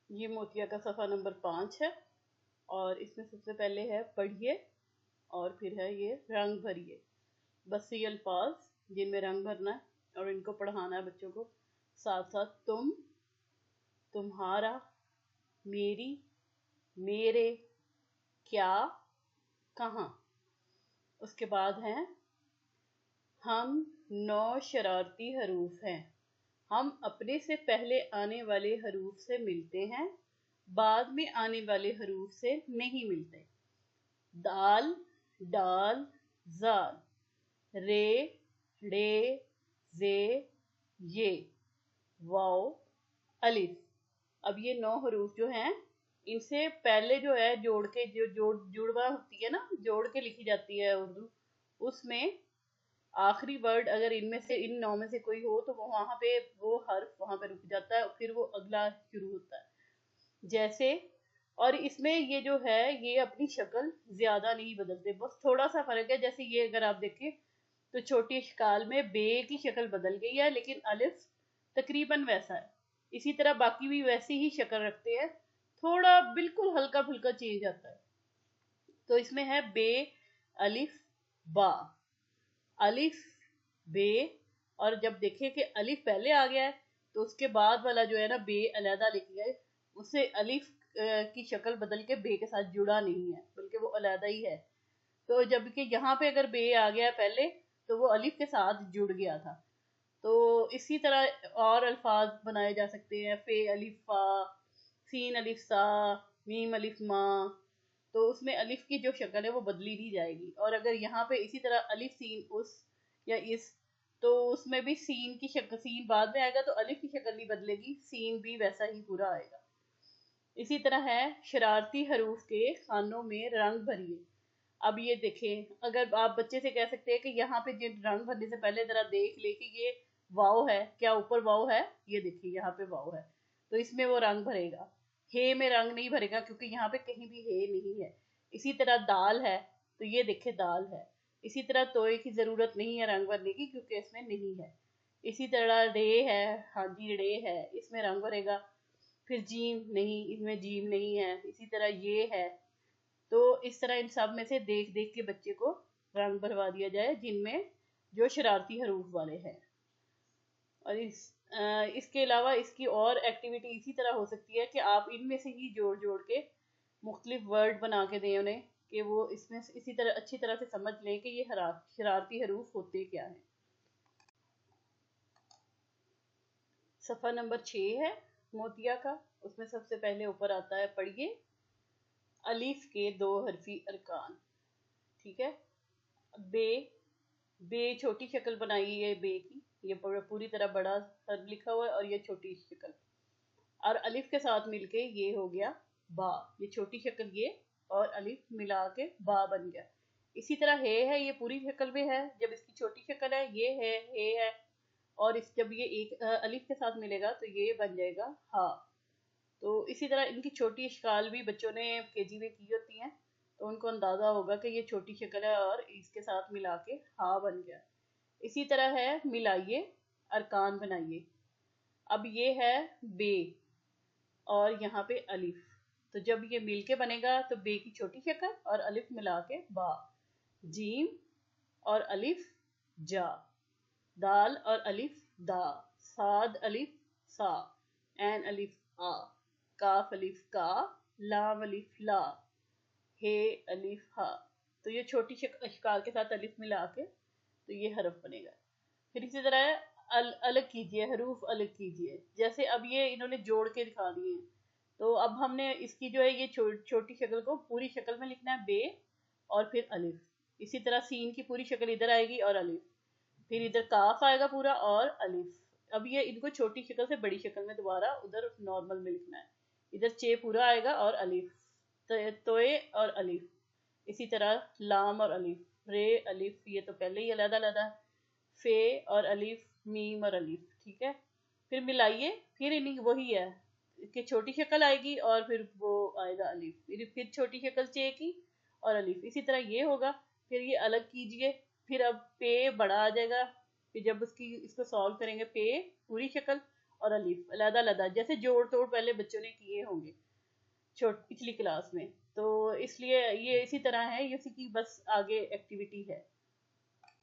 ये मोतिया का सफ़ा नंबर 5 है और इसमें सबसे पहले है पढ़िए और फिर है ये रंग भरिए। बस ये अल्फाज जिनमें रंग भरना है और इनको पढ़ाना है बच्चों को। साथ साथ तुम, तुम्हारा, मेरी, मेरे, क्या, कहाँ। उसके बाद है हम 9 शरारती हरूफ हैं। हम अपने से पहले आने वाले हरूफ से मिलते हैं, बाद में आने वाले हरूफ से नहीं मिलते। दाल, डाल, जाल, रे, रे, जे, ये, वाओ, अलिफ। अब ये 9 हरूफ जो हैं, इनसे पहले जो है जोड़ के जो जुड़वा होती है ना, जोड़ के लिखी जाती है उर्दू, उसमें आखिरी वर्ड अगर इनमें से इन 9 में से कोई हो तो वो वहां पे वो हर्फ वहां पे रुक जाता है, फिर वो अगला शुरू होता है। जैसे, और इसमें ये जो है ये अपनी शक्ल ज्यादा नहीं बदलते, बस थोड़ा सा फर्क है। जैसे ये अगर आप देखें तो छोटी इश्काल में बे की शक्ल बदल गई है, लेकिन अलिफ तकरीबन वैसा है। इसी तरह बाकी भी वैसी ही शक्ल रखते हैं, थोड़ा बिल्कुल हल्का फुल्का चेंज आता है। तो इसमें है बे, अलिफ, बा, अलिफ, बे। और जब देखें कि अलिफ पहले आ गया है तो उसके बाद वाला जो है ना बे अलहदा लिख गया है, उससे अलिफ की शक्ल बदल के बे के साथ जुड़ा नहीं है, बल्कि वो अलहदा ही है। तो जबकि यहाँ पे अगर बे आ गया पहले तो वो अलिफ के साथ जुड़ गया था। तो इसी तरह और अल्फाज बनाए जा सकते हैं। फे अलिफ फा, सीन अलिफ सा, मीम अलिफ मा। तो उसमें अलिफ की जो शक्ल है वो बदली नहीं जाएगी। और अगर यहाँ पे इसी तरह अलिफ सीन उस या इस, तो उसमें भी सीन की शक्ल, सीन बाद में आएगा तो अलिफ की शक्ल नहीं बदलेगी, सीन भी वैसा ही पूरा आएगा। इसी तरह है शरारती हरूफ के खानों में रंग भरिए। अब ये देखें, अगर आप बच्चे से कह सकते हैं कि यहाँ पे जिन रंग भरने से पहले जरा देख ले कि ये वाव है क्या, ऊपर वाव है, ये देखिए यहाँ पे वाव है, तो इसमें वो रंग भरेगा। हे में रंग नहीं भरेगा क्योंकि यहाँ पे कहीं भी हे नहीं है। इसी तरह दाल है तो ये देखे दाल है। इसी तरह तोए की जरूरत नहीं है रंग भरने की क्योंकि इसमें नहीं है। इसी तरह रे है, हाँ जी रे है, इसमें रंग भरेगा। फिर जीम नहीं, इसमें जीम नहीं है। इसी तरह ये है। तो इस तरह इन सब में से देख देख के बच्चे को रंग भरवा दिया जाए जिनमें जो शरारती हरूफ वाले हैं। और इसके अलावा इसकी और एक्टिविटी इसी तरह हो सकती है कि आप इनमें से ही जोड़ जोड़ के मुख्तलिफ वर्ड बना के दें उन्हें, कि वो इसमें इसी तरह अच्छी तरह से समझ लें कि ये शरारती हरूफ होते क्या हैं। सफ़ा नंबर 6 है मोतिया का। उसमें सबसे पहले ऊपर आता है पढ़िए अलीफ के 2 हरफी अरकान। ठीक है। बे, बे छोटी शक्ल बनाई है बे की, ये पूरी तरह बड़ा हर्फ लिखा हुआ है और ये छोटी शक्ल, और अलिफ के साथ मिलके ये हो गया बा। ये छोटी शक्ल ये और अलिफ मिला के बा बन गया। इसी तरह है ये पूरी शक्ल में है, जब इसकी छोटी शक्ल है ये है, हे है, और इस जब ये एक अलिफ के साथ मिलेगा तो ये बन जाएगा हा। तो इसी तरह इनकी छोटी इश्काल भी बच्चों ने केजी में की होती हैं, तो उनको अंदाजा होगा कि ये छोटी शक्ल है और इसके साथ मिला के हा बन गया। इसी तरह है मिलाइए अरकान बनाइए। अब ये है बे और यहाँ पे अलिफ, तो जब ये मिल के बनेगा तो बे की छोटी शक्ल और अलिफ मिला के बा। जीम और अलिफ जा, दाल और अलिफ दा, साद अलिफ सा, एन अलिफ आ, काफ अलिफ का, लाम अलिफ ला, हे अलिफ हा। तो ये छोटी अशकाल के साथ अलिफ मिला के तो ये हरफ बनेगा। फिर इसी तरह अलग कीजिए, हरूफ अलग कीजिए। जैसे अब ये इन्होंने जोड़ के दिखा दिए हैं, तो अब हमने इसकी जो है ये छोटी शक्ल को पूरी शक्ल में लिखना है, बे और फिर अलिफ। इसी तरह सीन की पूरी शक्ल इधर आएगी और अलिफ, फिर इधर काफ आएगा पूरा और अलिफ। अब ये इनको छोटी शक्ल से बड़ी शक्ल में दोबारा उधर नॉर्मल में लिखना है। इधर चे पूरा आएगा और अलिफ, तोए और अलिफ। इसी तरह लाम और अलिफ, रे अलिफ, ये तो पहले ही अलग अलग है, फे और अलिफ, मीम और अलिफ। ठीक है। फिर मिलाइए, फिर इन्हीं वही है कि छोटी शक्ल आएगी और फिर वो आएगा अलिफ, फिर छोटी शक्ल चे की और अलिफ। इसी तरह ये होगा। फिर ये अलग कीजिए, फिर अब पे बड़ा आ जाएगा। फिर जब इसको सॉल्व करेंगे पे पूरी शक्ल और अलिफ अलग अलग, जैसे जोड़ तोड़ पहले बच्चों ने किए होंगे पिछली क्लास में। तो इसलिए ये इसी तरह है, ये इसी की बस आगे एक्टिविटी है।